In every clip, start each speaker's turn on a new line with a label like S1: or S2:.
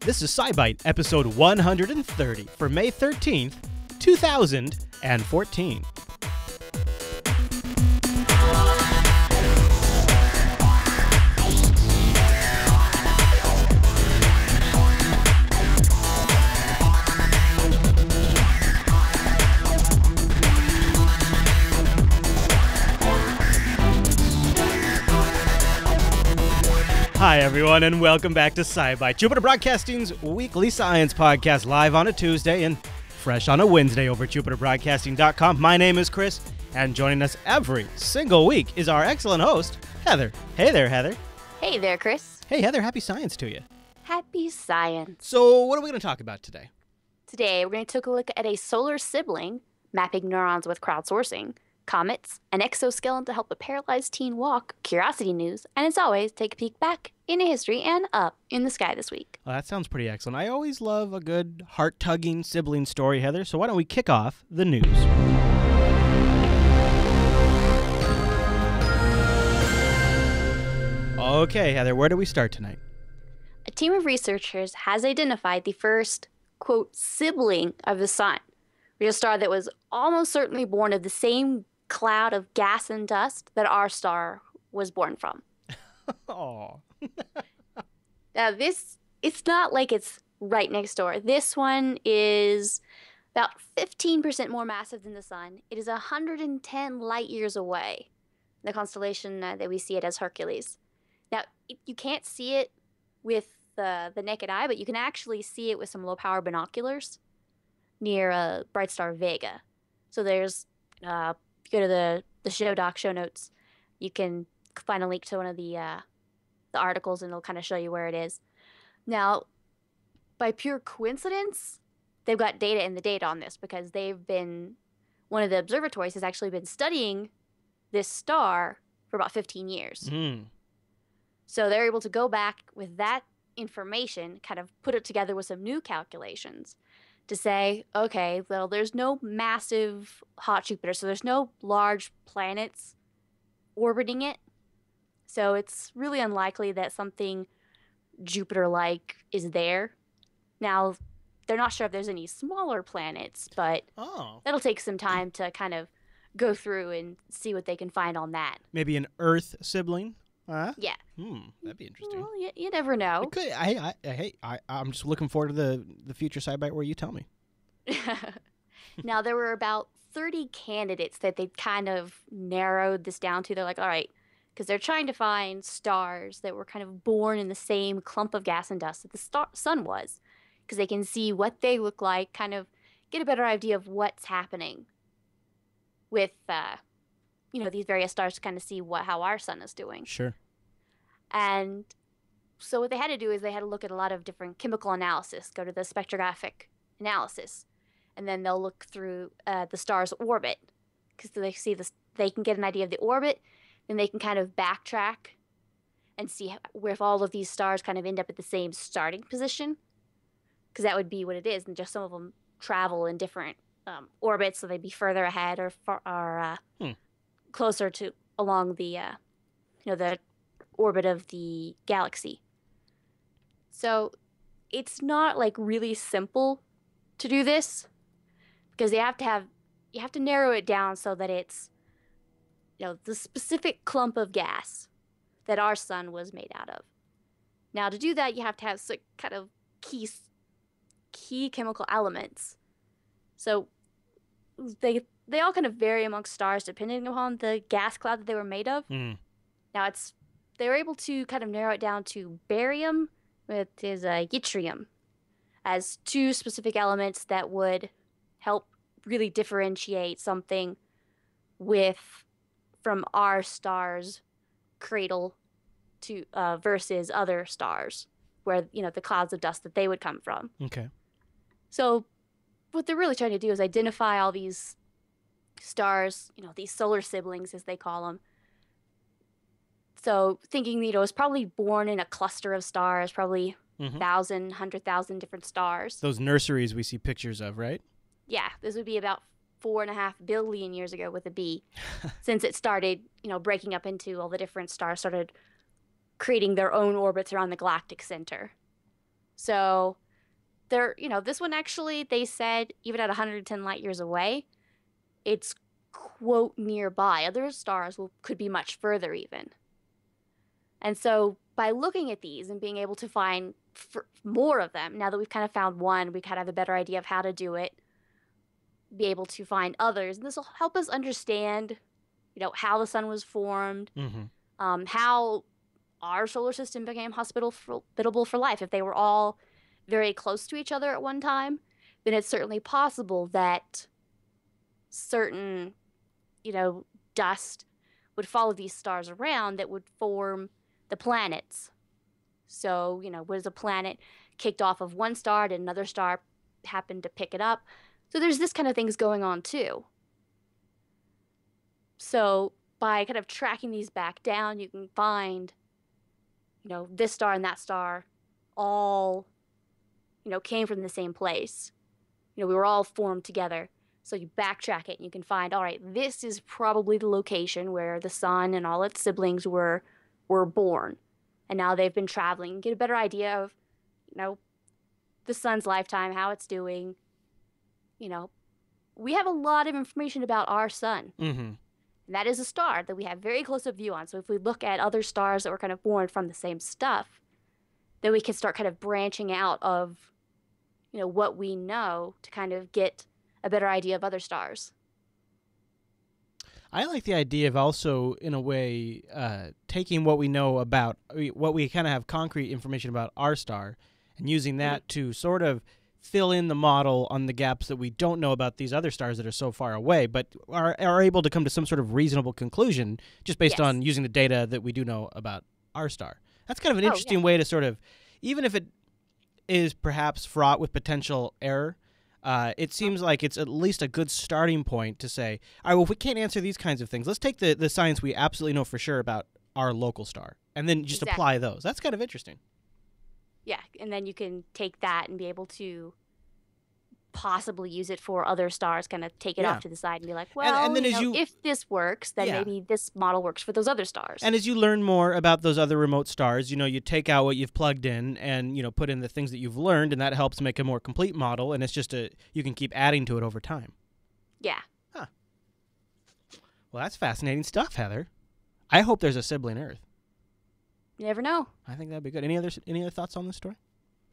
S1: This is SciByte, episode 130 for May 13th, 2014. Hi, everyone, and welcome back to SciByte, Jupiter Broadcasting's weekly science podcast, live on a Tuesday and fresh on a Wednesday over at jupiterbroadcasting.com. My name is Chris, and joining us every single week is our excellent host, Heather. Hey there, Heather.
S2: Hey there, Chris.
S1: Hey, Heather, happy science to you.
S2: Happy science.
S1: So, what are we going to talk about today?
S2: Today, we're going to take a look at a solar sibling, mapping neurons with crowdsourcing, comets, an exoskeleton to help a paralyzed teen walk, curiosity news, and as always, take a peek back into history and up in the sky this week.
S1: Well, that sounds pretty excellent. I always love a good heart-tugging sibling story, Heather, so why don't we kick off the news? Okay, Heather, where do we start tonight?
S2: A team of researchers has identified the first, quote, sibling of the sun, which is a star that was almost certainly born of the same cloud of gas and dust that our star was born from.
S1: Oh.
S2: Now, it's not like it's right next door. This one is about 15% more massive than the sun. It is 110 light years away, the constellation that we see it as Hercules. Now, you can't see it with the naked eye, but you can actually see it with some low-power binoculars near bright star Vega. So there's, if you go to the show doc, show notes, you can find a link to one of the articles, and it'll kind of show you where it is. Now, by pure coincidence, they've got data in the data on this because one of the observatories has actually been studying this star for about 15 years.
S1: Mm.
S2: So they're able to go back with that information, kind of put it together with some new calculations to say, okay, well, there's no massive hot Jupiter, so there's no large planets orbiting it. So it's really unlikely that something Jupiter-like is there. Now, they're not sure if there's any smaller planets, but that'll take some time to kind of go through and see what they can find on that.
S1: Maybe an Earth sibling?
S2: Yeah.
S1: That'd be interesting.
S2: Well, you never know.
S1: It could. I'm just looking forward to the future SciByte where you tell me.
S2: Now, there were about 30 candidates that they kind of narrowed this down to. They're like, all right, because they're trying to find stars that were kind of born in the same clump of gas and dust that the sun was, because they can see what they look like, kind of get a better idea of what's happening with, these various stars to kind of see how our sun is doing.
S1: Sure.
S2: And so what they had to do is they had to look at a lot of different chemical analysis, go to the spectrographic analysis, and then they'll look through the star's orbit, because they can get an idea of the orbit, then they can kind of backtrack and see where if all of these stars kind of end up at the same starting position, because that would be what it is, and just some of them travel in different orbits, so they'd be further ahead or closer to along the the orbit of the galaxy. So it's not like really simple to do this, because you have to narrow it down so that it's the specific clump of gas that our sun was made out of. Now, to do that, you have to have some kind of key chemical elements. So they all kind of vary amongst stars depending upon the gas cloud that they were made of. Now, they were able to kind of narrow it down to barium with yttrium as two specific elements that would help really differentiate something from our star's cradle to versus other stars, where the clouds of dust that they would come from.
S1: Okay. So
S2: what they're really trying to do is identify all these stars, these solar siblings as they call them. So thinking, it's probably born in a cluster of stars, probably 1,000, 100,000 different stars.
S1: Those nurseries we see pictures of, right?
S2: Yeah, this would be about 4.5 billion years ago with a B, since it started, breaking up into all the different stars, started creating their own orbits around the galactic center. So this one actually, they said, even at 110 light years away, it's, quote, nearby. Other stars could be much further even. And so by looking at these and being able to find more of them, now that we've kind of found one, we kind of have a better idea of how to do it, be able to find others. And this will help us understand, how the sun was formed, how our solar system became hospitable for life. If they were all very close to each other at one time, then it's certainly possible that certain, dust would follow these stars around that would form the planets. So, was a planet kicked off of one star, did another star happen to pick it up? So there's this kind of things going on too. So by kind of tracking these back down, you can find, this star and that star all, came from the same place. We were all formed together. So you backtrack it and you can find, all right, this is probably the location where the sun and all its siblings were born. And now they've been traveling. Get a better idea of, the sun's lifetime, how it's doing. We have a lot of information about our sun. And that is a star that we have very close a view on. So if we look at other stars that were kind of born from the same stuff, then we can start kind of branching out of, what we know to kind of get a better idea of other stars.
S1: I like the idea of also, in a way, taking what we know about, what we kind of have concrete information about our star, and using that to sort of fill in the model on the gaps that we don't know about these other stars that are so far away, but are able to come to some sort of reasonable conclusion just based on using the data that we do know about our star. That's kind of an interesting way to sort of, even if it is perhaps fraught with potential error, it seems like it's at least a good starting point to say, all right, well, if we can't answer these kinds of things, let's take the science we absolutely know for sure about our local star and then just apply those. That's kind of interesting.
S2: Yeah, and then you can take that and be able to possibly use it for other stars, kind of take it off to the side and be like, well, and then if this works, then maybe this model works for those other stars.
S1: And as you learn more about those other remote stars, you take out what you've plugged in and, put in the things that you've learned, and that helps make a more complete model, and it's just you can keep adding to it over time.
S2: Yeah.
S1: Huh. Well, that's fascinating stuff, Heather. I hope there's a sibling Earth.
S2: You never know.
S1: I think that'd be good. Any other thoughts on this story?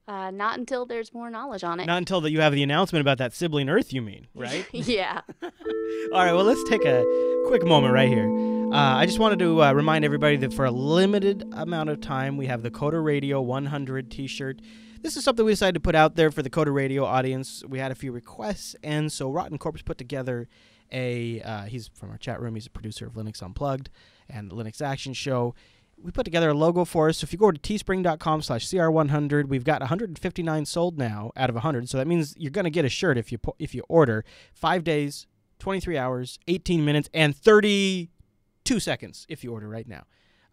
S2: Not until there's more knowledge on it.
S1: Not until that you have the announcement about that sibling Earth, you mean, right?
S2: Yeah.
S1: All right, well, let's take a quick moment right here. I just wanted to remind everybody that for a limited amount of time, we have the Coda Radio 100 t-shirt. This is something we decided to put out there for the Coda Radio audience. We had a few requests, and so Rotten Corpse put together he's from our chat room. He's a producer of Linux Unplugged and the Linux Action Show. We put together a logo for us. So if you go to teespring.com/CR100, we've got 159 sold now out of 100. So that means you're going to get a shirt if you order 5 days, 23 hours, 18 minutes, and 32 seconds if you order right now.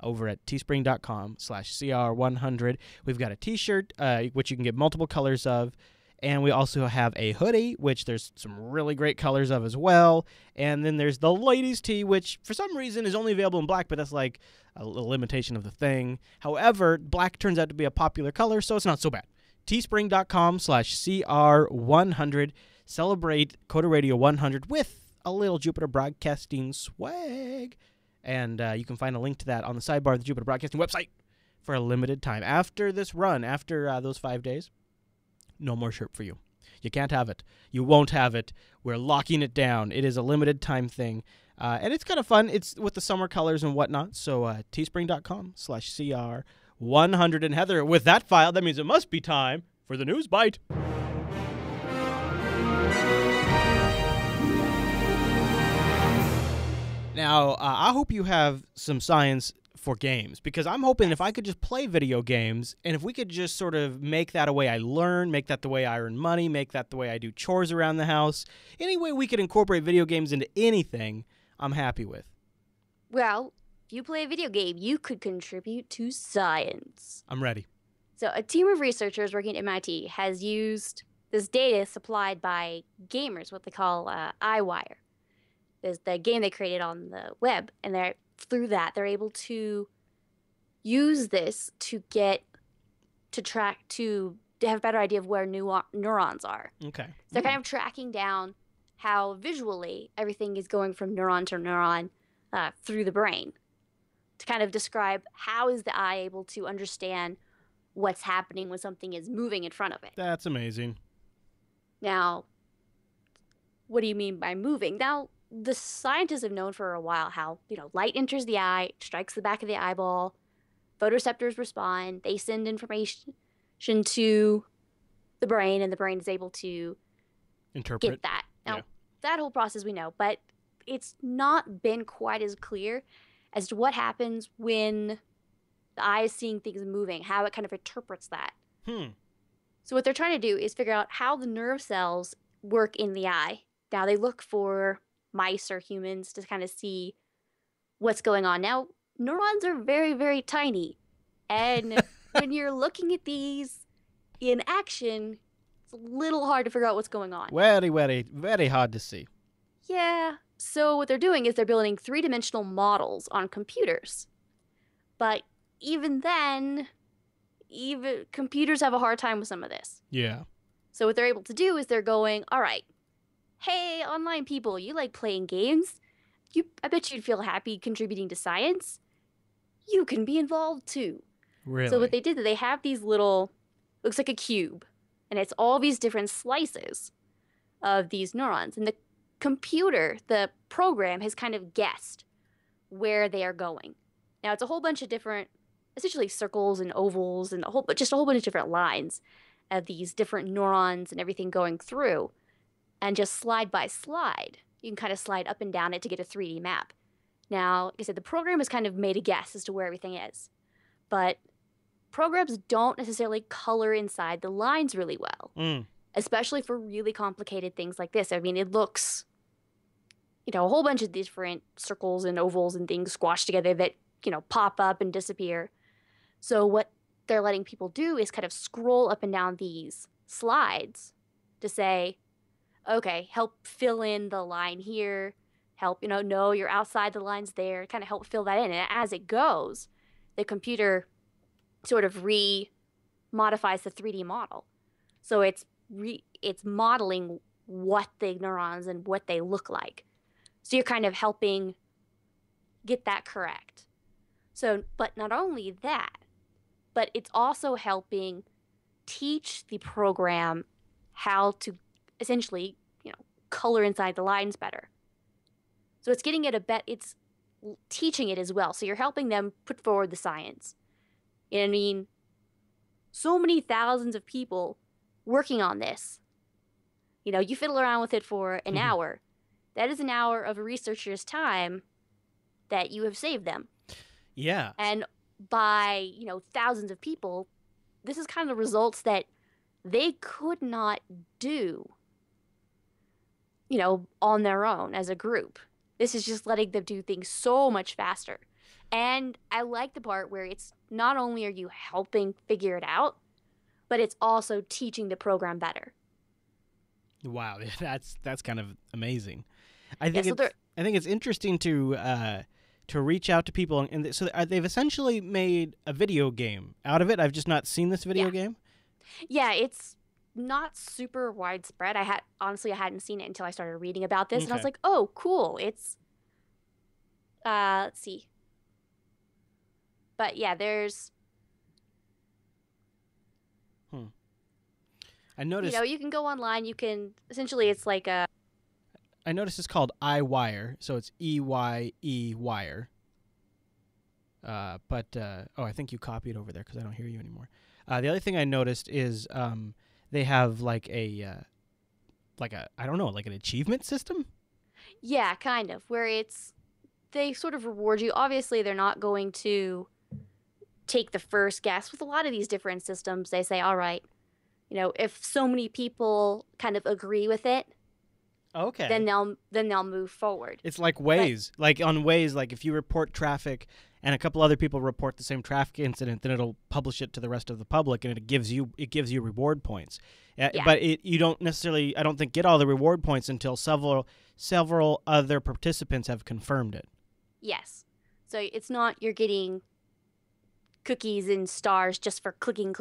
S1: Over at teespring.com/CR100. We've got a t-shirt, which you can get multiple colors of. And we also have a hoodie, which there's some really great colors of as well. And then there's the ladies' tee, which for some reason is only available in black, but that's like a limitation of the thing. However, black turns out to be a popular color, so it's not so bad. teespring.com/CR100. Celebrate Coda Radio 100 with a little Jupiter Broadcasting swag. And you can find a link to that on the sidebar of the Jupiter Broadcasting website for a limited time. After this run, after those 5 days, no more shirt for you. You can't have it. You won't have it. We're locking it down. It is a limited time thing. And it's kind of fun. It's with the summer colors and whatnot. So teespring.com/CR100. And Heather, with that file, that means it must be time for the News Bite. Now, I hope you have some science for games, because I'm hoping if I could just play video games, and if we could just sort of make that a way I learn, make that the way I earn money, make that the way I do chores around the house, any way we could incorporate video games into anything, I'm happy with.
S2: Well, if you play a video game, you could contribute to science.
S1: I'm ready.
S2: So a team of researchers working at MIT has used this data supplied by gamers, what they call iWire. There's the game they created on the web, and through that, they're able to use this to have a better idea of where neurons are.
S1: Okay.
S2: So they're kind of tracking down how visually everything is going from neuron to neuron through the brain to kind of describe how is the eye able to understand what's happening when something is moving in front of it.
S1: That's amazing.
S2: Now, what do you mean by moving? Now, the scientists have known for a while how, light enters the eye, strikes the back of the eyeball, photoreceptors respond, they send information to the brain, and the brain is able to
S1: Interpret.
S2: get that. Now, that whole process we know, but it's not been quite as clear as to what happens when the eye is seeing things moving, how it kind of interprets that. So what they're trying to do is figure out how the nerve cells work in the eye. Now, they look for mice or humans to kind of see what's going on. Now, neurons are very, very tiny. And when you're looking at these in action, it's a little hard to figure out what's going on.
S1: Very, very, very hard to see.
S2: Yeah. So what they're doing is they're building three-dimensional models on computers. But even then, even computers have a hard time with some of this.
S1: Yeah.
S2: So what they're able to do is they're going, all right, hey, online people, you like playing games? I bet you'd feel happy contributing to science. You can be involved too.
S1: Really?
S2: So what they did, they have these little, looks like a cube, and it's all these different slices of these neurons. And the computer, the program, has kind of guessed where they are going. Now, it's a whole bunch of different, essentially circles and ovals and just a whole bunch of different lines of these different neurons and everything going through. And just slide by slide, you can kind of slide up and down it to get a 3D map. Now, like I said, the program has kind of made a guess as to where everything is. But programs don't necessarily color inside the lines really well, especially for really complicated things like this. I mean, it looks, a whole bunch of different circles and ovals and things squashed together that, pop up and disappear. So what they're letting people do is kind of scroll up and down these slides to say, okay, help fill in the line here, help, no, you're outside the lines there, kind of help fill that in. And as it goes, the computer sort of modifies the 3D model. So it's modeling what the neurons and what they look like. So you're kind of helping get that correct. So, but not only that, but it's also helping teach the program how to essentially, color inside the lines better. So it's getting it it's teaching it as well. So you're helping them put forward the science. And I mean, so many thousands of people working on this. You fiddle around with it for an hour. That is an hour of a researcher's time that you have saved them.
S1: Yeah.
S2: And by, thousands of people, this is kind of results that they could not do, on their own as a group. This is just letting them do things so much faster. And I like the part where it's not only are you helping figure it out, but it's also teaching the program better.
S1: Wow, that's kind of amazing. I think it's interesting to reach out to people, and so they've essentially made a video game out of it. I've just not seen this video game.
S2: Yeah, it's not super widespread. I hadn't seen it until I started reading about this, and I was like, oh, cool. It's let's see. But yeah, there's
S1: I noticed
S2: you can go online, you can essentially it's like a
S1: I noticed it's called iWire, so it's EYE wire. But I think you copied over there because I don't hear you anymore. The other thing I noticed is they have like an achievement system.
S2: Yeah, kind of, where they sort of reward you. Obviously, they're not going to take the first guess. With a lot of these different systems, they say, all right, if so many people kind of agree with it,
S1: okay,
S2: then they'll move forward.
S1: It's like Waze. Like on Waze, like if you report traffic and a couple other people report the same traffic incident, then it'll publish it to the rest of the public, and it gives you reward points. But you don't necessarily, I don't think, get all the reward points until several other participants have confirmed it.
S2: Yes. So it's not you're getting cookies and stars just for clicking.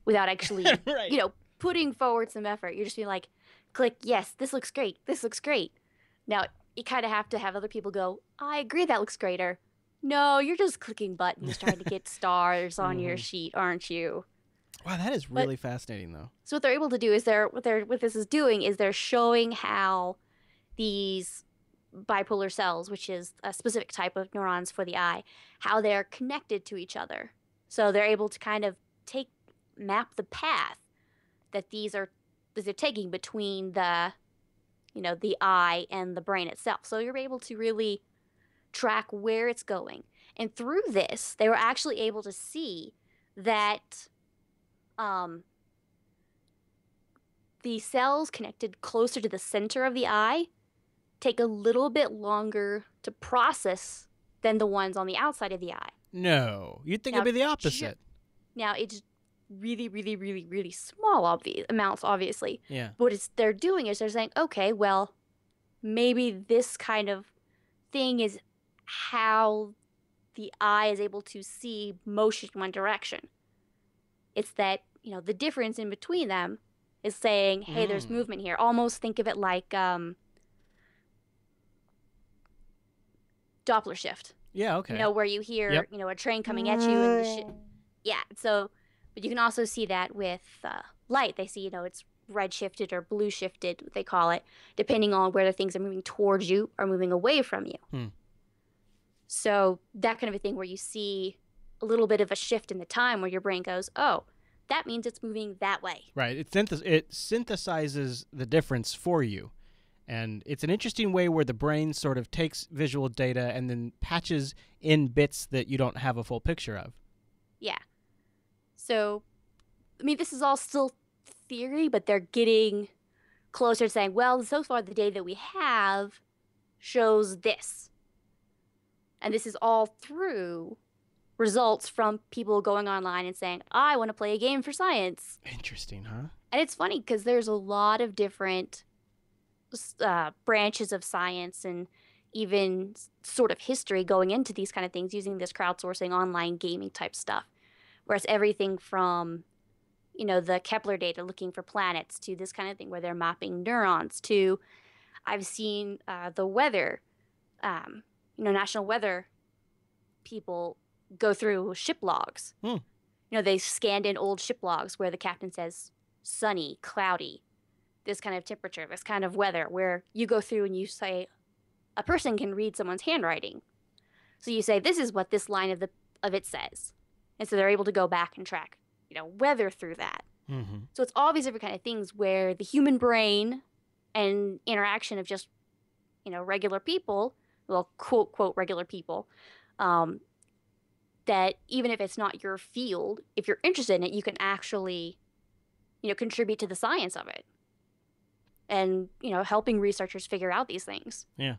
S2: without actually,
S1: Right.
S2: putting forward some effort. You're just being like, click, yes, this looks great. This looks great. Now, you kind of have to have other people go, I agree that looks greater. No, you're just clicking buttons trying to get stars on your sheet, aren't you?
S1: Wow, that is really fascinating, though.
S2: So what they're able to do is what this is doing is they're showing how these bipolar cells, which is a specific type of neurons for the eye, how they're connected to each other. So they're able to kind of map the path that they're taking between the eye and the brain itself. So you're able to really track where it's going. And through this, they were actually able to see that the cells connected closer to the center of the eye take a little bit longer to process than the ones on the outside of the eye.
S1: No, you'd think it'd be the opposite.
S2: Now, it's really, really, really, really small amounts, obviously.
S1: Yeah.
S2: But what they're doing is they're saying, okay, well, maybe this kind of thing is how the eye is able to see motion in one direction. It's that, the difference in between them is saying, hey, there's movement here. Almost think of it like Doppler shift.
S1: Yeah, okay.
S2: Where you hear, a train coming at you and yeah. So, but you can also see that with light. They see, it's red shifted or blue shifted, what they call it, depending on whether things are moving towards you or moving away from you. So that kind of a thing where you see a little bit of a shift in the time where your brain goes, oh, that means it's moving that way.
S1: Right. It synthesizes the difference for you. And it's an interesting way where the brain sort of takes visual data and then patches in bits that you don't have a full picture of.
S2: Yeah. So, this is all still theory, but they're getting closer to saying, well, so far the data that we have shows this. And this is all through results from people going online and saying, I want to play a game for science.
S1: Interesting, huh?
S2: And it's funny because there's a lot of different branches of science and even sort of history going into these kind of things using this crowdsourcing online gaming type stuff. Whereas everything from, the Kepler data looking for planets to this kind of thing where they're mapping neurons to I've seen the weather, national weather people go through ship logs. They scanned in old ship logs where the captain says sunny, cloudy, this kind of temperature, this kind of weather, where you go through and you say a person can read someone's handwriting. So you say, this is what this line of it says. And so they're able to go back and track, weather through that. So it's all these different kind of things where the human brain and interaction of just, regular people, well, quote, quote, regular people, that even if it's not your field, if you're interested in it, you can actually, contribute to the science of it. And, helping researchers figure out these things.
S1: Yeah.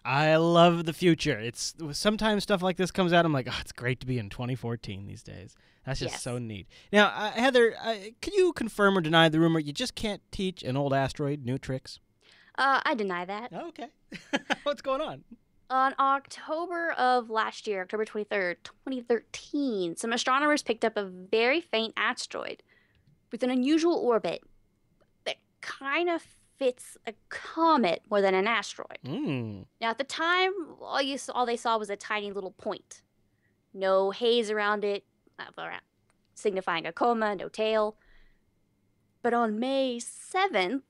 S1: I love the future. It's sometimes stuff like this comes out, I'm like, oh, it's great to be in 2014 these days. That's just so neat. Now, Heather, can you confirm or deny the rumor you just can't teach an old asteroid new tricks?
S2: I deny that.
S1: Oh, okay. What's going on?
S2: On October of last year, October 23rd, 2013, some astronomers picked up a very faint asteroid with an unusual orbit that kind of fits a comet more than an asteroid. Now, at the time, all they saw was a tiny little point. No haze around it, signifying a coma, no tail. But on May 7th,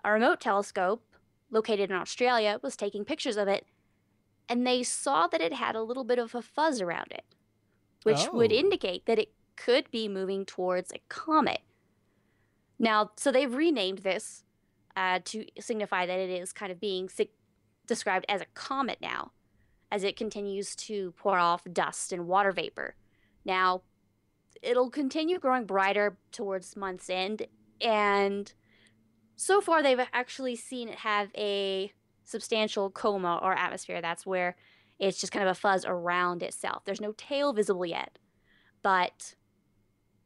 S2: a remote telescope located in Australia was taking pictures of it, and they saw that it had a little bit of a fuzz around it, which would indicate that it could be moving towards a comet. Now, so they've renamed this to signify that it is kind of being described as a comet now, as it continues to pour off dust and water vapor. Now, it'll continue growing brighter towards month's end, and so far they've actually seen it have a substantial coma or atmosphere. That's where it's just kind of a fuzz around itself. There's no tail visible yet, but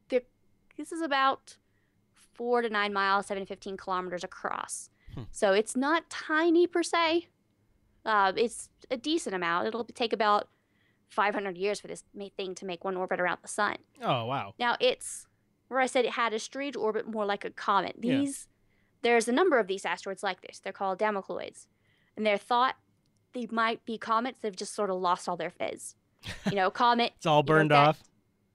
S2: this is about 4 to 9 miles, 7 to 15 kilometers across. So it's not tiny per se. It's a decent amount. It'll take about 500 years for this thing to make one orbit around the sun.
S1: Oh, wow.
S2: Now, it's where I said it had a strange orbit more like a comet.
S1: Yeah.
S2: There's a number of these asteroids like this. They're called Damocloids. And they're thought they might be comets. They've just sort of lost all their fizz. You know, comet.
S1: It's all burned off.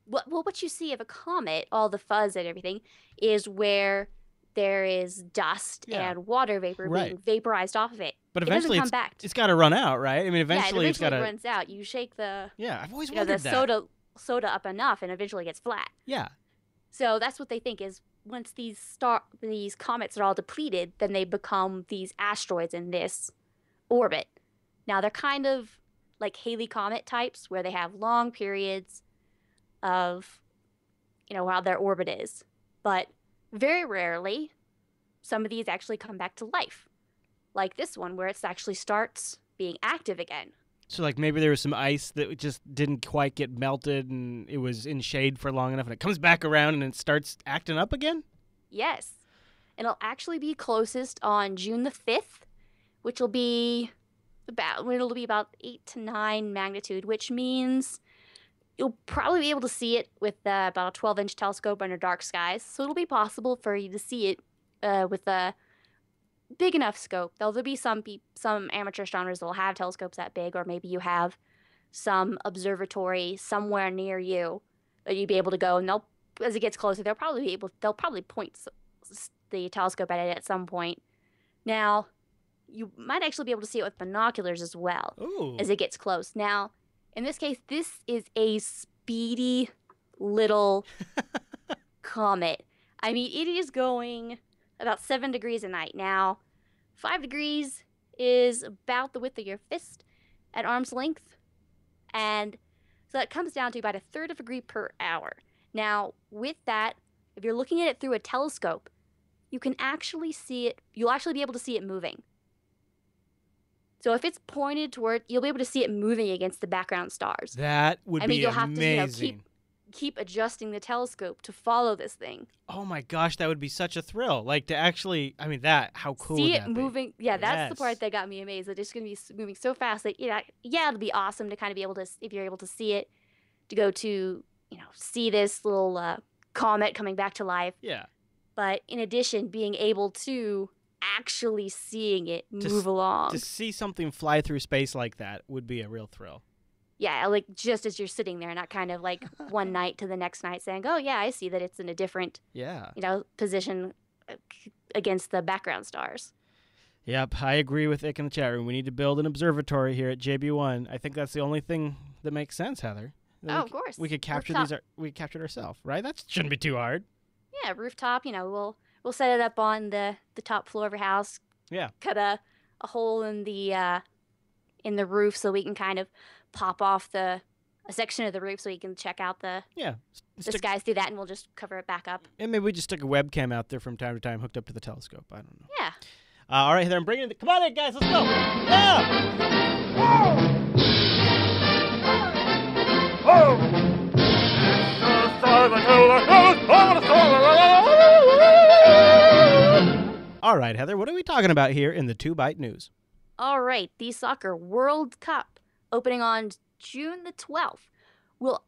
S2: Well, what you see of a comet, all the fuzz and everything, is where there is dust and water vapor being vaporized off of it.
S1: But eventually it's got to run out, right? I mean, eventually it's got to...
S2: it runs out. You shake the...
S1: Yeah, I've always wondered
S2: that. Soda up enough and eventually gets flat.
S1: Yeah.
S2: So that's what they think is once these comets are all depleted, then they become these asteroids in this orbit. Now, they're kind of like Halley Comet types where they have long periods of, how their orbit is. But very rarely, some of these actually come back to life. Like this one where it actually starts being active again.
S1: So, like, maybe there was some ice that just didn't quite get melted and it was in shade for long enough and it comes back around and it starts acting up again?
S2: Yes. It'll actually be closest on June the 5th, which will be about 8 to 9 magnitude, which means you'll probably be able to see it with about a 12-inch telescope under dark skies. So it'll be possible for you to see it with a big enough scope. There'll be some amateur astronomers that will have telescopes that big, or maybe you have some observatory somewhere near you that you'd be able to go, and as it gets closer, they'll probably point the telescope at it at some point. Now, you might actually be able to see it with binoculars as well.
S1: Ooh.
S2: As it gets close. Now, in this case, this is a speedy little comet. I mean, it is going about 7 degrees a night. Now, 5 degrees is about the width of your fist at arm's length. And so that comes down to about 1/3 of a degree per hour. Now, with that, if you're looking at it through a telescope, you can actually see it. You'll actually be able to see it moving. So if it's pointed toward, you'll be able to see it moving against the background stars.
S1: That would be amazing.
S2: You'll have to, keep adjusting the telescope to follow this thing.
S1: Oh my gosh, that would be such a thrill. Like to actually, how cool
S2: see
S1: would
S2: it
S1: that
S2: moving.
S1: be?
S2: Yeah, that's the part that got me amazed. That it's going to be moving so fast that it'll be awesome to kind of be able to, if you're able to see it, to go to see this little comet coming back to life.
S1: Yeah.
S2: But in addition, being able to actually seeing it move along.
S1: To see something fly through space like that would be a real thrill.
S2: Yeah, like just as you're sitting there, not kind of like one night to the next night saying, oh, yeah, I see that it's in a different position against the background stars.
S1: Yep, I agree with Ick in the chat room. We need to build an observatory here at JB1. I think that's the only thing that makes sense, Heather.
S2: Of course.
S1: We could capture we captured ourselves, right? That shouldn't be too hard.
S2: Yeah, rooftop, we'll set it up on the top floor of your house.
S1: Yeah.
S2: Cut a hole in the roof so we can kind of pop off a section of the roof so you can check out the skies through that, and we'll just cover it back up.
S1: And maybe we just stick a webcam out there from time to time hooked up to the telescope. I don't know.
S2: Yeah.
S1: All right, Heather, I'm bringing it. Come on in, guys. Let's go. Yeah. All right, Heather, what are we talking about here in the 2Byte News?
S2: All right, the Soccer World Cup, opening on June the 12th, will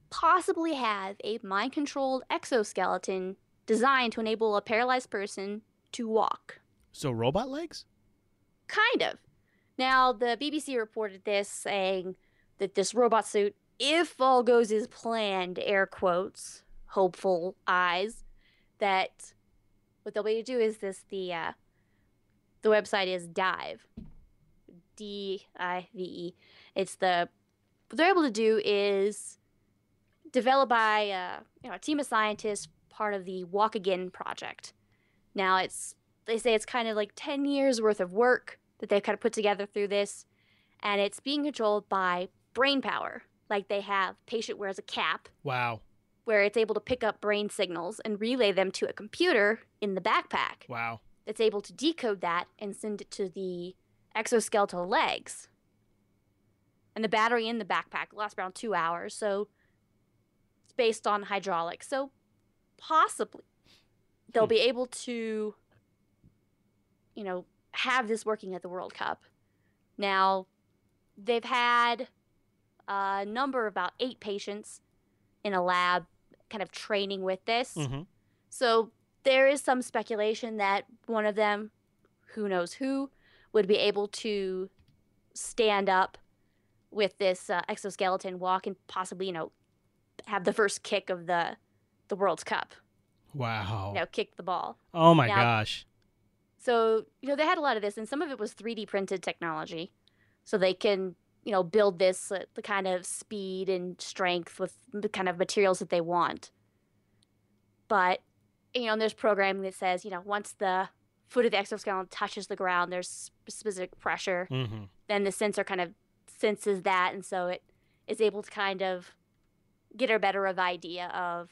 S2: possibly have a mind-controlled exoskeleton designed to enable a paralyzed person to walk.
S1: So robot legs?
S2: Kind of. Now, the BBC reported this, saying that this robot suit, if all goes as planned, air quotes, hopeful eyes, that what they'll be able to do is the website is Dive. D-I-V-E. What they're able to do is developed by a team of scientists, part of the Walk Again project. Now, they say it's kind of like 10 years worth of work that they've kind of put together through this, and it's being controlled by brain power. Like they have patient wears a cap.
S1: Wow.
S2: Where it's able to pick up brain signals and relay them to a computer in the backpack.
S1: Wow.
S2: That's able to decode that and send it to the exoskeletal legs. And the battery in the backpack lasts around 2 hours, so it's based on hydraulics. So possibly they'll be able to, have this working at the World Cup. Now, they've had a number, about 8 patients in a lab kind of training with this.
S1: Mm-hmm.
S2: So there is some speculation that one of them, who knows who, would be able to stand up with this exoskeleton, walk, and possibly, have the first kick of the World's Cup.
S1: Wow.
S2: Kick the ball.
S1: Oh my gosh.
S2: So, they had a lot of this, and some of it was 3D printed technology. So they can, build this the kind of speed and strength with the kind of materials that they want. But, there's programming that says, once the foot of the exoskeleton touches the ground, there's specific pressure.
S1: Mm-hmm.
S2: Then the sensor kind of senses that, and so it is able to kind of get a better of idea of,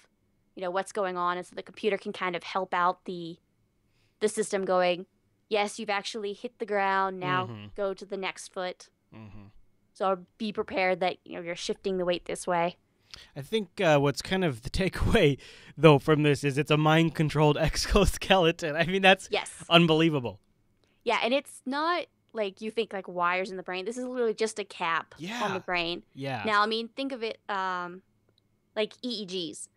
S2: what's going on. And so the computer can kind of help out the system going, yes, you've actually hit the ground. Now go to the next foot.
S1: Mm-hmm.
S2: So be prepared that, you're shifting the weight this way.
S1: I think what's kind of the takeaway, though, from this is it's a mind-controlled exoskeleton. I mean, that's unbelievable.
S2: Yeah, and it's not like you think like wires in the brain. This is literally just a cap on the brain.
S1: Yeah.
S2: Now, I mean, think of it like EEGs.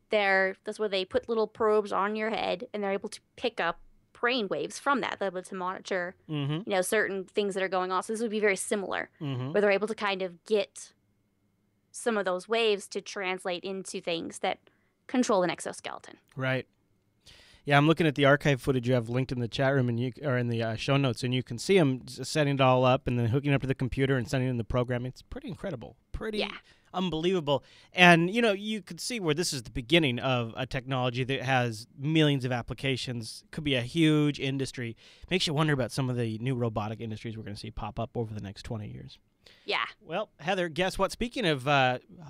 S2: That's where they put little probes on your head, and they're able to pick up brain waves from that. They're able to monitor, certain things that are going on. So this would be very similar, where they're able to kind of get some of those waves to translate into things that control an exoskeleton.
S1: Right. Yeah, I'm looking at the archive footage you have linked in the chat room or in the show notes, and you can see them setting it all up and then hooking it up to the computer and sending in the program. It's pretty incredible. Pretty unbelievable. And, you could see where this is the beginning of a technology that has millions of applications. Could be a huge industry. Makes you wonder about some of the new robotic industries we're going to see pop up over the next 20 years.
S2: Yeah.
S1: Well, Heather, guess what? Speaking of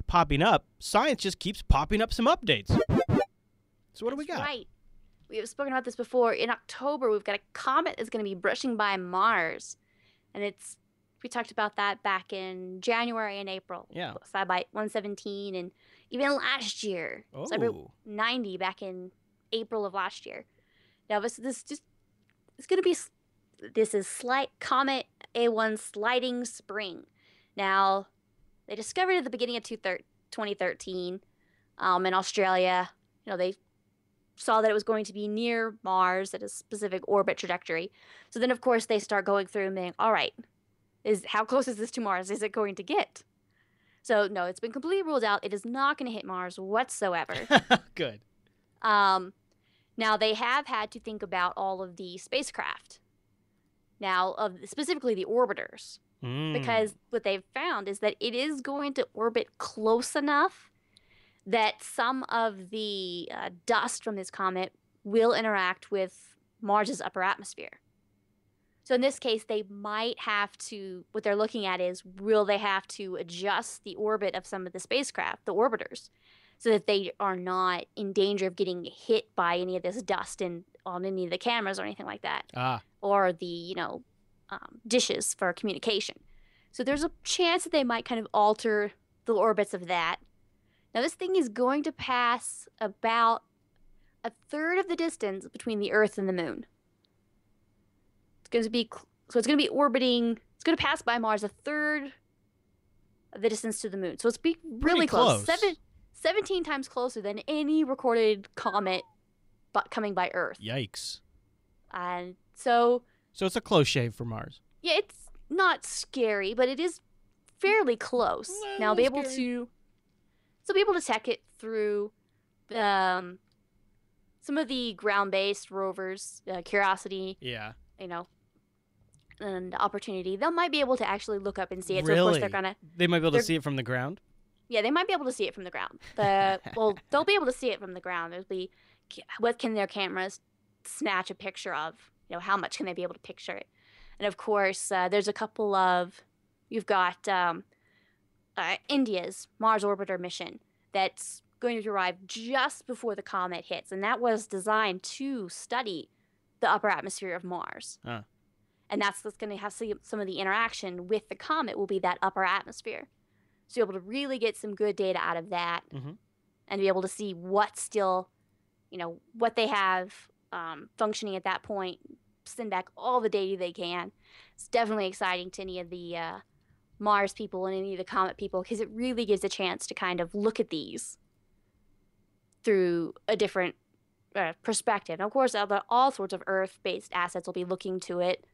S1: popping up, science just keeps popping up some updates. So what do we got?
S2: Right. We have spoken about this before. In October, we've got a comet that's going to be brushing by Mars. And we talked about that back in January and April.
S1: Yeah.
S2: SciByte 117 and even last year.
S1: Oh.
S2: SciByte 90 back in April of last year. Now, this is Comet A1 sliding spring. Now, they discovered it at the beginning of 2013 in Australia. They saw that it was going to be near Mars at a specific orbit trajectory. So then, of course, they start going through and being, all right, how close is this to Mars? Is it going to get? So, no, it's been completely ruled out. It is not going to hit Mars whatsoever.
S1: Good.
S2: Now, they have had to think about all of the spacecraft. Now, specifically the orbiters. Because what they've found is that it is going to orbit close enough that some of the dust from this comet will interact with Mars's upper atmosphere. So in this case, they might have to, what they're looking at is, will they have to adjust the orbit of some of the spacecraft, the orbiters, so that they are not in danger of getting hit by any of this dust on any of the cameras or anything like that. Or the, dishes for communication. So there's a chance that they might kind of alter the orbits of that. Now, this thing is going to pass about a third of the distance between the Earth and the Moon. It's going to be orbiting. It's going to pass by Mars a third of the distance to the Moon. So it's really close. 17 times closer than any recorded comet coming by Earth.
S1: Yikes!
S2: And so
S1: it's a close shave for Mars.
S2: Yeah, it's not scary, but it is fairly close. Now, I'll be able to check it through some of the ground-based rovers, Curiosity.
S1: Yeah.
S2: And Opportunity. They might be able to actually look up and see it.
S1: Really?
S2: So, of course,
S1: they might be able to see it from the ground?
S2: Yeah, they might be able to see it from the ground. They'll be able to see it from the ground. What can their cameras snatch a picture of? How much can they be able to picture it? And, of course, there's a couple of... You've got India's Mars Orbiter mission that's going to arrive just before the comet hits. And that was designed to study the upper atmosphere of Mars. And that's what's going to have some of the interaction with the comet will be that upper atmosphere. So you're able to really get some good data out of that and be able to see what's still, what they have functioning at that point, send back all the data they can. It's definitely exciting to any of the Mars people and any of the Comet people because it really gives a chance to kind of look at these through a different perspective. And of course, all sorts of Earth-based assets will be looking to it,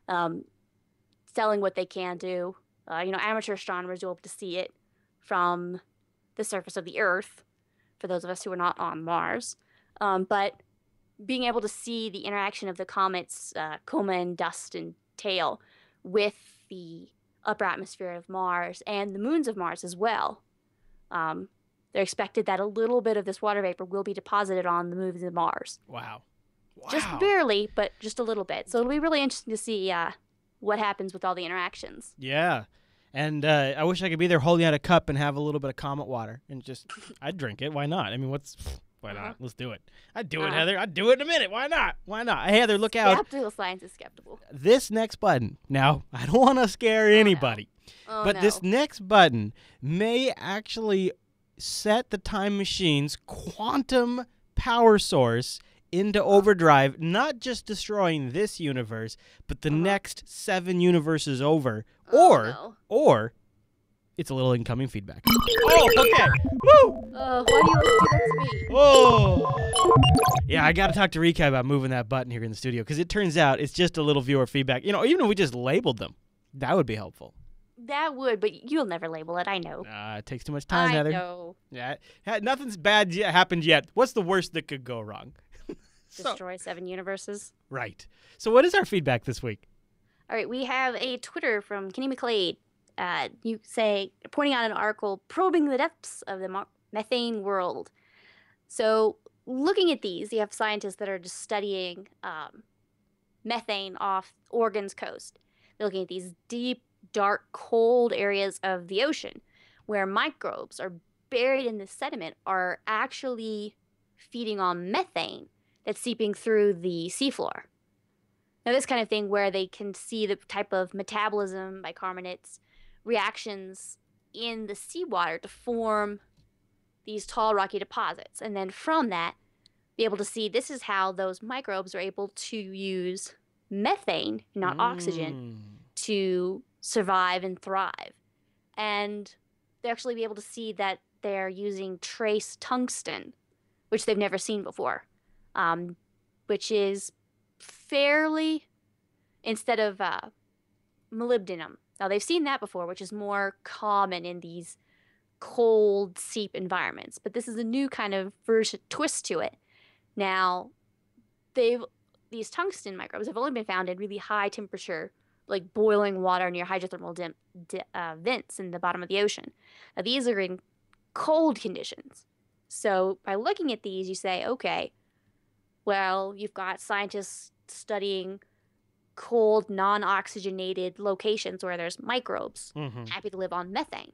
S2: selling what they can do. Amateur astronomers will be able to see it from the surface of the Earth, for those of us who are not on Mars. But being able to see the interaction of the comet's coma and dust and tail with the upper atmosphere of Mars and the moons of Mars as well. They're expected that a little bit of this water vapor will be deposited on the moons of Mars.
S1: Wow.
S2: Just barely, but just a little bit. So it'll be really interesting to see what happens with all the interactions.
S1: Yeah. And I wish I could be there holding out a cup and have a little bit of comet water and I'd drink it. Why not? I mean, why not? Let's do it. I'd do it, Heather. I'd do it in a minute. Why not? Why not? Hey, Heather, look out.
S2: Skeptical science is skeptical.
S1: This next button. Now, I don't want to scare anybody. But this next button may actually set the time machine's quantum power source into overdrive, not just destroying this universe, but the next 7 universes over. Or it's a little incoming feedback. Oh, okay. Woo!
S2: Why do you do that to me?
S1: Oh. Yeah, I got to talk to Rika about moving that button here in the studio, because it turns out it's just a little viewer feedback. Even if we just labeled them, that would be helpful.
S2: That would, but you'll never label it. I know.
S1: It takes too much time, Heather.
S2: I know.
S1: Yeah, nothing's bad happened yet. What's the worst that could go wrong?
S2: Destroy 7 universes.
S1: Right. So what is our feedback this week?
S2: All right, we have a Twitter from Kenny McClade. Pointing out an article probing the depths of the methane world. So looking at these, you have scientists that are just studying methane off Oregon's coast. They're looking at these deep, dark, cold areas of the ocean where microbes are buried in the sediment are actually feeding on methane that's seeping through the seafloor. Now, this kind of thing where they can see the type of metabolism, bicarbonates, reactions in the seawater to form these tall, rocky deposits. And then from that, be able to see this is how those microbes are able to use methane, not oxygen, to survive and thrive. And they'll actually be able to see that they're using trace tungsten, which they've never seen before, which is fairly, instead of molybdenum. Now, they've seen that before, which is more common in these cold seep environments. But this is a new kind of twist to it. Now, these tungsten microbes have only been found in really high temperature, like boiling water near hydrothermal vents in the bottom of the ocean. Now, these are in cold conditions. So by looking at these, you say, okay, well, you've got scientists studying cold, non-oxygenated locations where there's microbes happy to live on methane.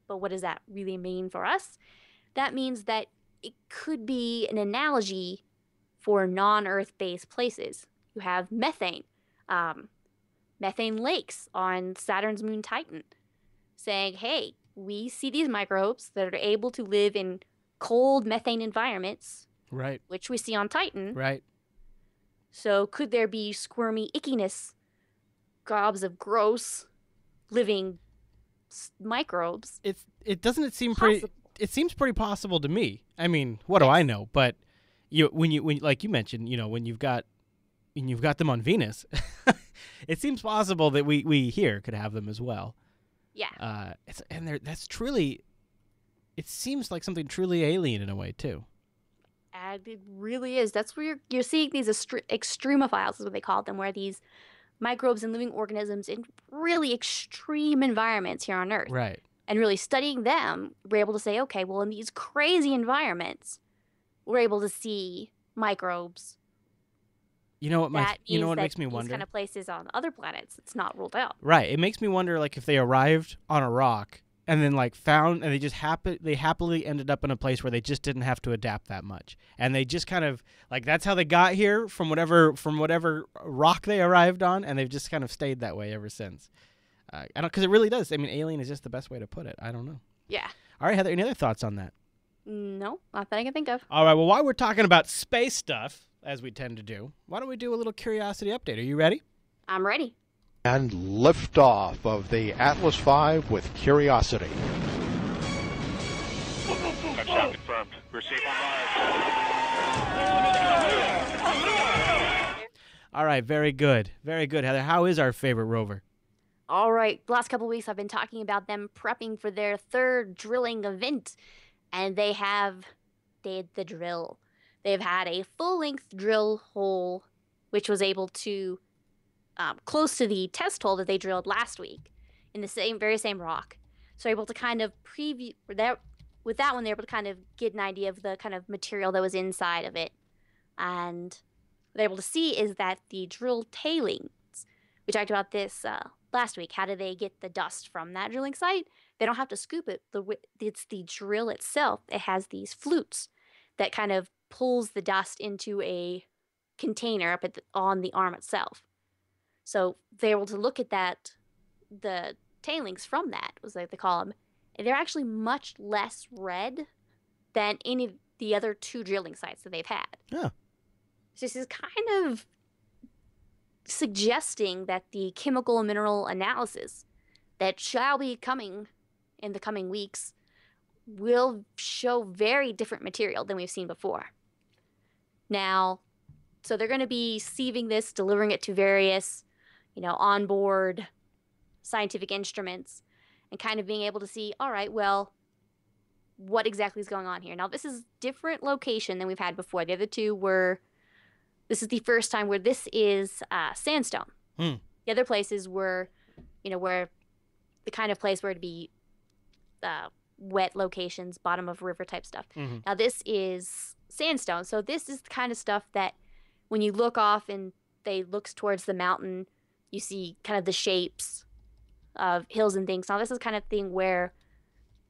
S2: But what does that really mean for us? That means that it could be an analogy for non-Earth-based places. You have methane, methane lakes on Saturn's moon Titan, saying, hey, we see these microbes that are able to live in cold methane environments,
S1: right,
S2: which we see on Titan.
S1: Right.
S2: So could there be squirmy ickiness, gobs of gross living microbes?
S1: It seems pretty possible to me. I mean, what do I know? But when like you mentioned, when you've got them on Venus, it seems possible that we here could have them as well.
S2: Yeah.
S1: That's truly, it seems like something truly alien in a way too.
S2: And it really is. That's where you're seeing these extremophiles, is what they call them, where these microbes and living organisms in really extreme environments here on Earth.
S1: Right.
S2: And really studying them, we're able to say, okay, well, in these crazy environments, we're able to see microbes.
S1: You know what makes me wonder?
S2: These kind of places on other planets, it's not ruled out.
S1: Right. It makes me wonder, like, if they arrived on a rock and then found, and they happily ended up in a place where they just didn't have to adapt that much, and they just kind of that's how they got here from whatever rock they arrived on, and they've just kind of stayed that way ever since. Because it really does. I mean, alien is just the best way to put it. I don't know.
S2: Yeah.
S1: All right, Heather. Any other thoughts on that?
S2: No, not that I can think of.
S1: All right. Well, while we're talking about space stuff, as we tend to do, why don't we do a little curiosity update? Are you ready?
S2: I'm ready.
S3: And liftoff of the Atlas V with Curiosity.
S4: Touchdown confirmed. We're safe on
S1: All right, very good. Very good, Heather. How is our favorite rover?
S2: All right, the last couple of weeks I've been talking about them prepping for their third drilling event, and they did the drill. They've had a full-length drill hole, which was able to, close to the test hole that they drilled last week, in the very same rock. So able to kind of preview that. With that one, they're able to kind of get an idea of the kind of material that was inside of it, and what they're able to see is that the drill tailings. We talked about this last week. How do they get the dust from that drilling site? They don't have to scoop it. It's the drill itself. It has these flutes that kind of pulls the dust into a container up on the arm itself. So they're able to look at the tailings from that, was like they call them, and they're actually much less red than any of the other 2 drilling sites that they've had.
S1: Yeah.
S2: So this is kind of suggesting that the chemical and mineral analysis that shall be coming in the coming weeks will show very different material than we've seen before. Now, so they're going to be sieving this, delivering it to various, onboard scientific instruments, and kind of being able to see, all right, well, what exactly is going on here? Now, this is different location than we've had before. The other 2 were, this is the first time where this is sandstone. The other places were, where the kind of place where it'd be wet locations, bottom of river type stuff.
S1: Mm-hmm.
S2: Now, this is sandstone. So this is the kind of stuff that when you look off and they looks towards the mountain, you see kind of the shapes of hills and things. Now, this is kind of thing where,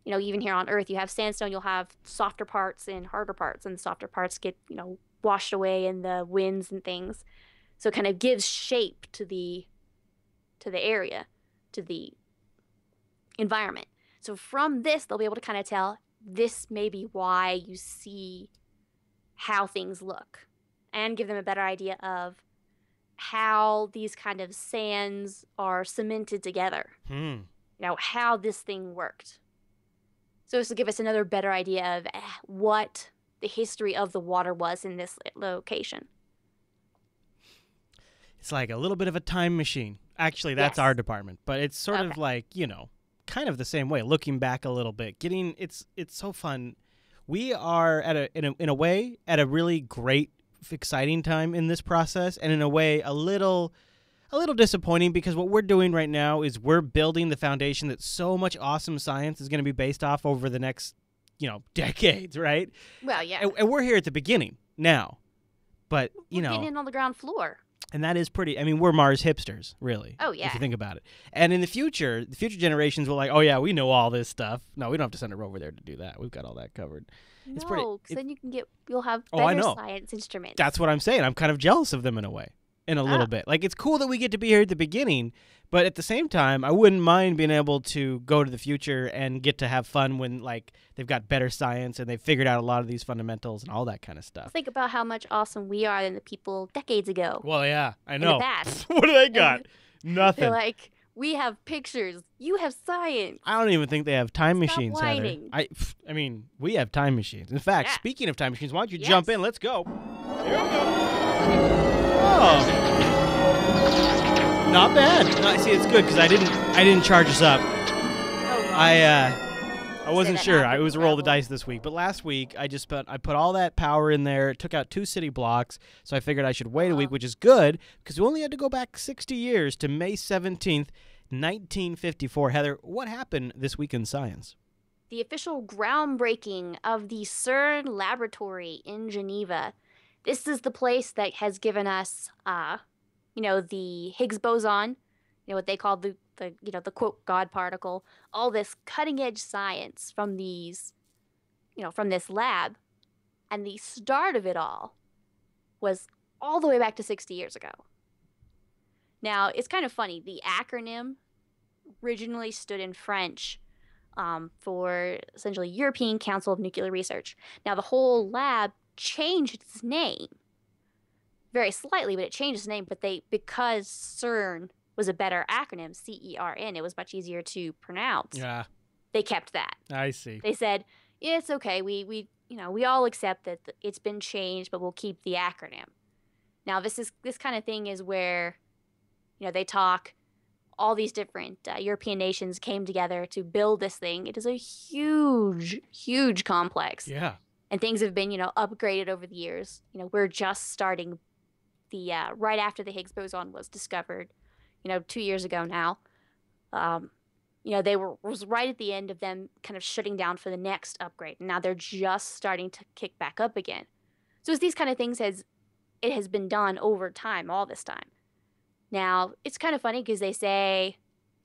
S2: even here on Earth, you have sandstone, you'll have softer parts and harder parts, and the softer parts get, washed away in the winds and things. So it kind of gives shape to the area, to the environment. So from this, they'll be able to kind of tell this may be why you see how things look, and give them a better idea of how these kind of sands are cemented together. How this thing worked. So this will give us another better idea of what the history of the water was in this location.
S1: It's like a little bit of a time machine. Actually, that's
S2: Yes.
S1: our department, but it's sort of like, kind of the same way, looking back a little bit. It's so fun. We are in a way at a really great, exciting time in this process, and in a way a little disappointing, because what we're doing right now is we're building the foundation that so much awesome science is going to be based off over the next, decades, right?
S2: Well, yeah.
S1: And we're here at the beginning now, but
S2: We're getting in on the ground floor.
S1: and that is pretty. I mean, we're Mars hipsters, really.
S2: Oh, yeah.
S1: If you think about it. And in the future generations will like, oh yeah, we know all this stuff. No, we don't have to send a rover there to do that. We've got all that covered. It's pretty.
S2: No, because then you'll have
S1: Oh, I
S2: better
S1: know.
S2: science instruments.
S1: That's what I'm saying. I'm kind of jealous of them in a way, in a little bit. Like, it's cool that we get to be here at the beginning, but at the same time, I wouldn't mind being able to go to the future and get to have fun when, like, they've got better science and they've figured out a lot of these fundamentals and all that kind of stuff.
S2: Think about how much awesome we are than the people decades ago.
S1: Well, yeah, I
S2: In
S1: know.
S2: the past.
S1: What do they got? Nothing.
S2: They're like, we have pictures. You have science.
S1: I don't even think they have time
S2: Stop
S1: machines, Heather.
S2: whining.
S1: I mean, we have time machines. In fact,
S2: Yeah.
S1: speaking of time machines, why don't you
S2: Yes.
S1: jump in? Let's go. Here we go. Oh. Not bad. No, see, it's good because I didn't charge us up.
S2: Oh, well.
S1: I wasn't
S2: that
S1: sure.
S2: after
S1: It was a
S2: the
S1: roll of the
S2: travel.
S1: dice this week. But last week, I put all that power in there. It took out 2 city blocks. So I figured I should wait a week, which is good because we only had to go back 60 years to May 17th, 1954. Heather, what happened this week in science?
S2: The official groundbreaking of the CERN laboratory in Geneva. This is the place that has given us, the Higgs boson, what they call the quote God particle, all this cutting edge science from from this lab, and the start of it all was all the way back to 60 years ago. Now, it's kind of funny. The acronym originally stood in French for essentially European Council of Nuclear Research. Now, the whole lab changed its name very slightly, but it changed its name. But because CERN was a better acronym, CERN, it was much easier to pronounce.
S1: Yeah,
S2: They kept that.
S1: I see.
S2: They said, yeah, it's okay. We we all accept that it's been changed, but we'll keep the acronym. Now, this kind of thing is where, they talk, all these different European nations came together to build this thing. It is a huge, huge complex.
S1: Yeah.
S2: And things have been, upgraded over the years. We're just starting the, right after the Higgs boson was discovered, 2 years ago now. Was right at the end of them kind of shutting down for the next upgrade. And now they're just starting to kick back up again. So it's these kind of things it has been done over time, all this time. Now, it's kind of funny because they say,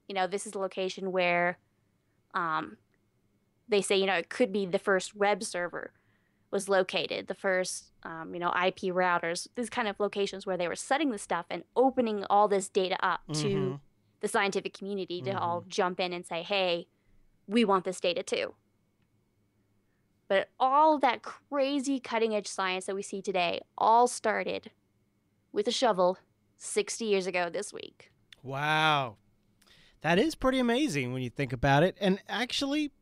S2: this is the location where they say, it could be the first web server was located, the first, IP routers, these kind of locations where they were setting the stuff and opening all this data up to the scientific community to all jump in and say, hey, we want this data too. But all that crazy cutting edge science that we see today all started with a shovel 60 years ago this week.
S1: Wow. That is pretty amazing when you think about it. And actually,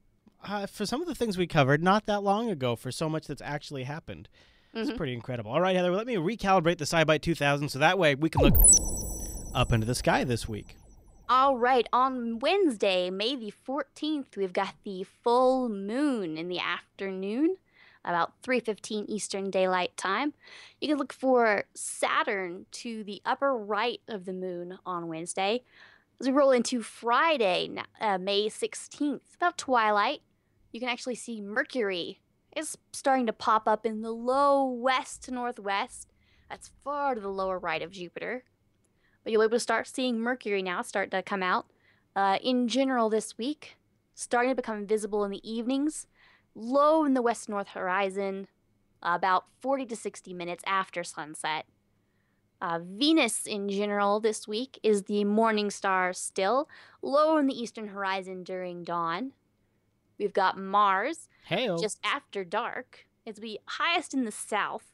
S1: for some of the things we covered not that long ago, for so much that's actually happened, it's pretty incredible. All right, Heather, let me recalibrate the SciByte 2000 so that way we can look up into the sky this week.
S2: All right, on Wednesday, May the 14th, we've got the full moon in the afternoon, about 3:15 Eastern Daylight Time. You can look for Saturn to the upper right of the moon on Wednesday. As we roll into Friday, May 16th, about twilight, you can actually see Mercury. It's starting to pop up in the low west to northwest. That's far to the lower right of Jupiter. But you'll be able to start seeing Mercury now start to come out. In general this week, starting to become visible in the evenings, low in the west-north horizon, about 40 to 60 minutes after sunset. Venus in general this week is the morning star still, low in the eastern horizon during dawn. We've got Mars just after dark. It's the highest in the south,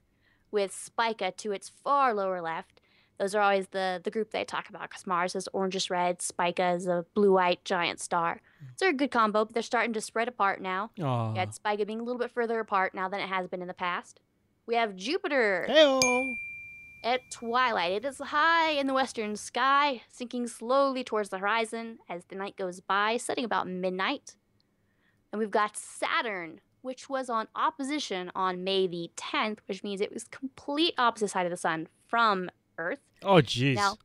S2: with Spica to its far lower left. Those are always the group they talk about because Mars is orangish red, Spica is a blue-white giant star. So they're a good combo, but they're starting to spread apart now.
S1: Aww.
S2: You got Spica being a little bit further apart now than it has been in the past. We have Jupiter at twilight. It is high in the western sky, sinking slowly towards the horizon as the night goes by, setting about midnight. And we've got Saturn, which was on opposition on May the 10th, which means it was complete opposite side of the sun from Earth.
S1: Oh, jeez.
S2: Now,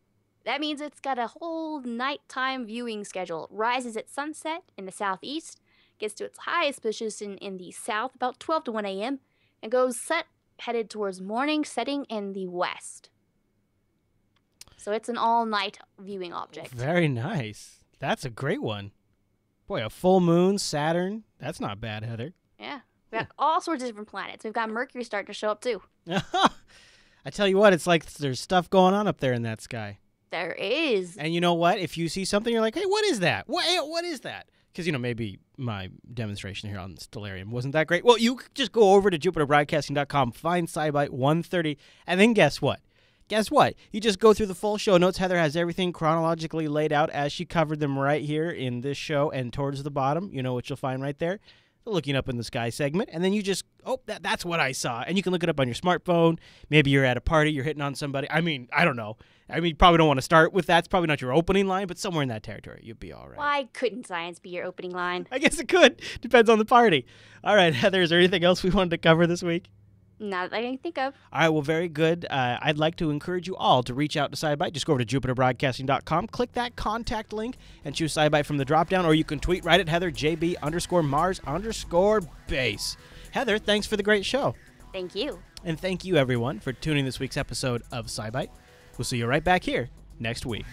S2: that means it's got a whole nighttime viewing schedule. It rises at sunset in the southeast, gets to its highest position in the south about 12 to 1 a.m., and goes headed towards morning setting in the west. So it's an all-night viewing object.
S1: Very nice. That's a great one. Boy, a full moon, Saturn. That's not bad, Heather.
S2: Yeah. We've got all sorts of different planets. We've got Mercury starting to show up, too.
S1: I tell you what, it's like there's stuff going on up there in that sky.
S2: There is.
S1: And you know what? If you see something, you're like, hey, what is that? What is that? Because, maybe my demonstration here on Stellarium wasn't that great. Well, you could just go over to jupiterbroadcasting.com, find SciByte 130, and then guess what? Guess what? You just go through the full show notes. Heather has everything chronologically laid out as she covered them right here in this show and towards the bottom. You know what you'll find right there? The Looking Up in the Sky segment. And then you just, that's what I saw. And you can look it up on your smartphone. Maybe you're at a party, you're hitting on somebody. I mean, I don't know. You probably don't want to start with that. It's probably not your opening line, but somewhere in that territory, you'll be all right.
S2: Why couldn't science be your opening line?
S1: I guess it could. Depends on the party. All right, Heather, is there anything else we wanted to cover this week?
S2: Not that I can think of.
S1: All right, well, very good. I'd like to encourage you all to reach out to SciByte. Just go over to jupiterbroadcasting.com, click that contact link, and choose SciByte from the drop-down, or you can tweet right at Heather, JB_Mars_base. Heather, thanks for the great show.
S2: Thank you.
S1: And thank you, everyone, for tuning this week's episode of SciByte. We'll see you right back here next week.